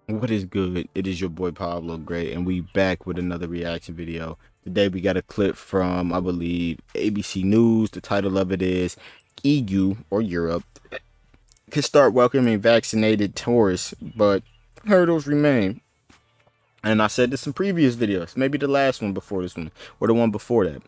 What is good? It is your boy PvbloGrey, and we back with another reaction video. Today we got a clip from, I believe, ABC News. The title of it is EU, or Europe, can start welcoming vaccinated tourists, but hurdles remain. And I said this in previous videos, maybe the last one before this one, or the one before that.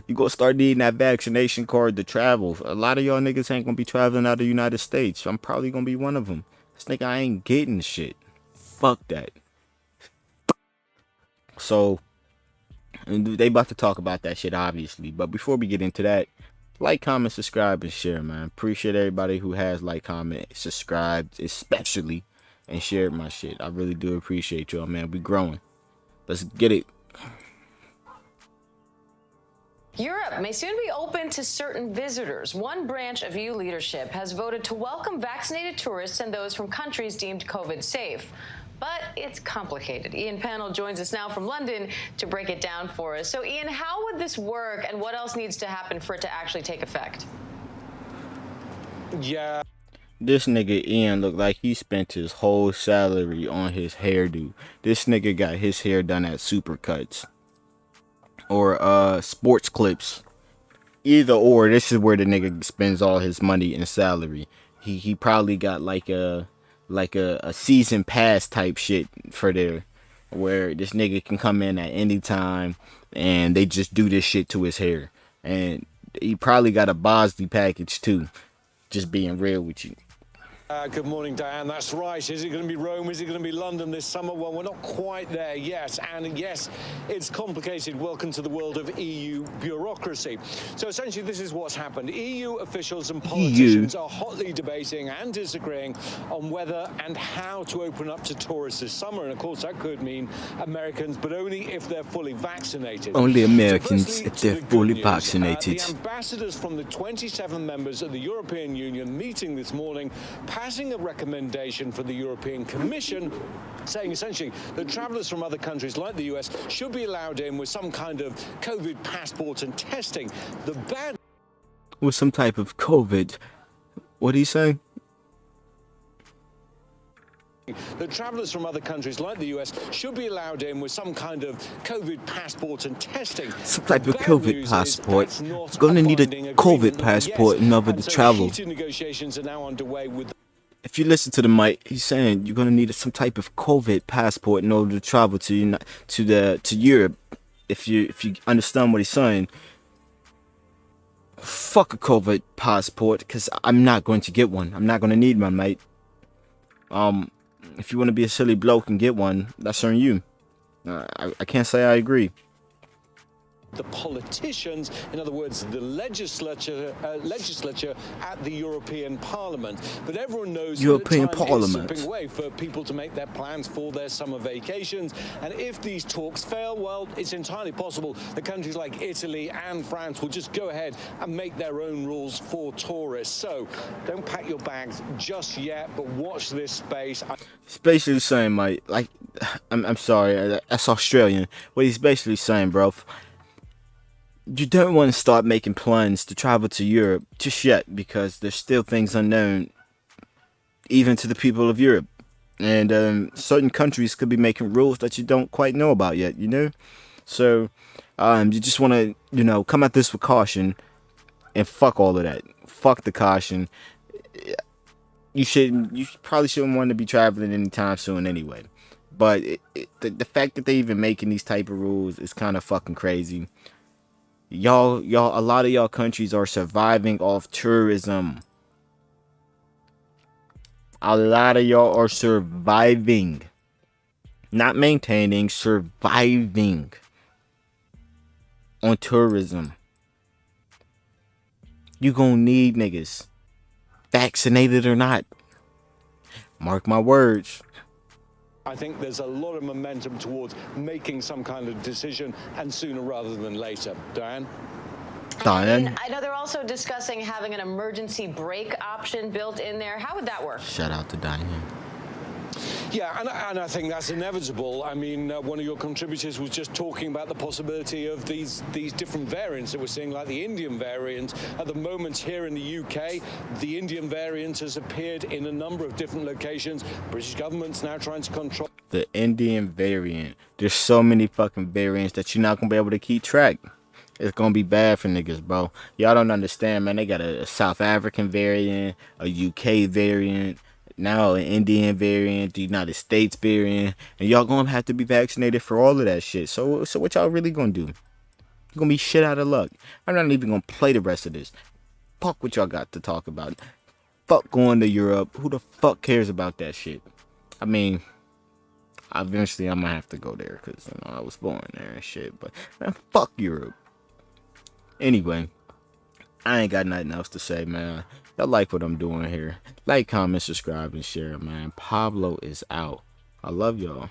You gonna start needing that vaccination card to travel. A lot of y'all niggas ain't gonna be traveling out of the United States. I'm probably gonna be one of them. This nigga, I ain't getting shit. Fuck that. So, and they about to talk about that shit, obviously. But before we get into that, like, comment, subscribe, and share, man. Appreciate everybody who has like, comment, subscribed, especially, and shared my shit. I really do appreciate y'all, man. We growing. Let's get it. Europe may soon be open to certain visitors. One branch of EU leadership has voted to welcome vaccinated tourists and those from countries deemed COVID safe. But it's complicated. Ian Panel joins us now from London to break it down for us. So, Ian, how would this work, and what else needs to happen for it to actually take effect? Yeah. This nigga Ian looked like he spent his whole salary on his hairdo. This nigga got his hair done at Supercuts or Sports Clips. Either or, this is where the nigga spends all his money and salary. He probably got like a season pass type shit for there, where this nigga can come in at any time and they just do this shit to his hair. And he probably got a Bosley package too. Just being real with you. Good morning, Diane. That's right. Is it going to be Rome? Is it going to be London this summer? Well, we're not quite there yet. And yes, it's complicated. Welcome to the world of EU bureaucracy. So essentially, this is what's happened. EU officials and politicians are hotly debating and disagreeing on whether and how to open up to tourists this summer. And of course, that could mean Americans, but only if they're fully vaccinated. Only Americans if they're fully vaccinated. The ambassadors from the 27 members of the European Union meeting this morning, passing a recommendation for the European Commission saying essentially that travellers from other countries like the US should be allowed in with some kind of COVID passport and testing. The ban with some type of COVID. What did he say? The travellers from other countries like the US should be allowed in with some kind of COVID passport and testing. Some type of COVID passport. Gonna need a COVID passport in order to travel. Negotiations are now underway with. If you listen to the mic, he's saying you're gonna need some type of COVID passport in order to travel to Europe. If you understand what he's saying, fuck a COVID passport, because I'm not going to get one. I'm not gonna need one, mate. If you want to be a silly bloke and get one, that's on you. I can't say I agree. The politicians, in other words, the legislature at the European Parliament. But everyone knows European that time Parliament is slipping away for people to make their plans for their summer vacations. And if these talks fail, well, it's entirely possible that countries like Italy and France will just go ahead and make their own rules for tourists. So don't pack your bags just yet, but watch this space. It's basically saying, mate, like, I'm sorry, that's Australian. What he's basically saying, bro, you don't want to start making plans to travel to Europe just yet, because there's still things unknown, even to the people of Europe. And certain countries could be making rules that you don't quite know about yet, you know? So, you just want to, come at this with caution, and fuck all of that. Fuck the caution. You probably shouldn't want to be traveling anytime soon anyway. But the fact that they even making these type of rules is kind of fucking crazy. Y'all, a lot of y'all countries are surviving off tourism. A lot of y'all are surviving. Not maintaining, surviving on tourism. You gonna need niggas, vaccinated or not. Mark my words. I think there's a lot of momentum towards making some kind of decision, and sooner rather than later. Diane? Diane? I know they're also discussing having an emergency brake option built in there. How would that work? Shout out to Diane. Yeah, and I think that's inevitable. I mean, one of your contributors was just talking about the possibility of these different variants that we're seeing, like the Indian variant. At the moment here in the UK, the Indian variant has appeared in a number of different locations. British government's now trying to control The Indian variant. There's so many fucking variants that you're not gonna be able to keep track. It's gonna be bad for niggas, bro. Y'all don't understand, man. They got a South African variant, a UK variant, now an Indian variant, the United States variant, and y'all gonna have to be vaccinated for all of that shit. So what y'all really gonna do? You're gonna be shit out of luck. I'm not even gonna play the rest of this. Fuck what y'all got to talk about. Fuck going to Europe. Who the fuck cares about that shit? I mean, eventually I'm gonna have to go there because I was born there and shit. But man, fuck Europe. Anyway, I ain't got nothing else to say, man. Y'all like what I'm doing here. Like, comment, subscribe, and share, man. Pablo is out. I love y'all.